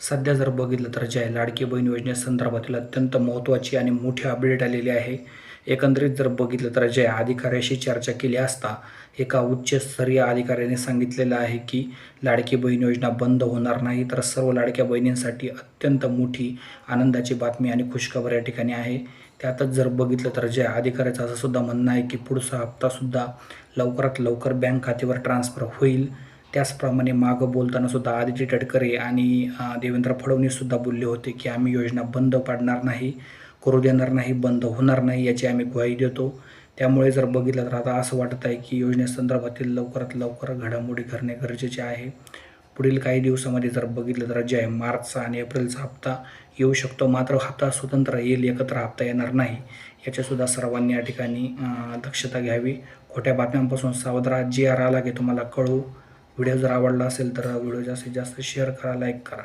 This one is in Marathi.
सध्या जर बघितलं तर जे आहे लाडकी बहीण योजनेसंदर्भातील अत्यंत महत्त्वाची आणि मोठी अपडेट आलेली आहे. एकंदरीत जर बघितलं तर जे अधिकाऱ्याशी चर्चा केली असता एका उच्चस्तरीय अधिकाऱ्याने सांगितलेलं आहे की लाडकी बहीण योजना बंद होणार नाही, तर सर्व लाडक्या बहिणींसाठी अत्यंत मोठी आनंदाची बातमी आणि खुशखबर या ठिकाणी आहे. त्यातच जर बघितलं तर जे अधिकाऱ्याचं असं सुद्धा म्हणणं आहे की पुढचा हप्तासुद्धा लवकरात लवकर बँक खात्यावर ट्रान्सफर होईल. त्याचप्रमाणे मागं बोलताना सुद्धा आदित्य तटकरे आणि देवेंद्र फडणवीससुद्धा बोलले होते की आम्ही योजना बंद पाडणार नाही, करू देणार नाही, बंद होणार नाही, याची आम्ही ग्वाही देतो. त्यामुळे जर बघितलं तर आता असं वाटत आहे की योजनेसंदर्भातील लवकरात लवकर घडामोडी करणे गरजेचे आहे. पुढील काही दिवसामध्ये जर बघितलं तर जे आहे मार्चचा आणि एप्रिलचा हप्ता येऊ शकतो, मात्र हप्ता स्वतंत्र येईल, एकत्र हप्ता येणार नाही. याच्यासुद्धा सर्वांनी या ठिकाणी दक्षता घ्यावी. खोट्या बातम्यांपासून सावध राहा. जी आर आला की तुम्हाला कळवू. व्हिडिओ जर आवडला असेल तर व्हिडिओ जास्तीत जास्त शेअर करा, लाईक करा.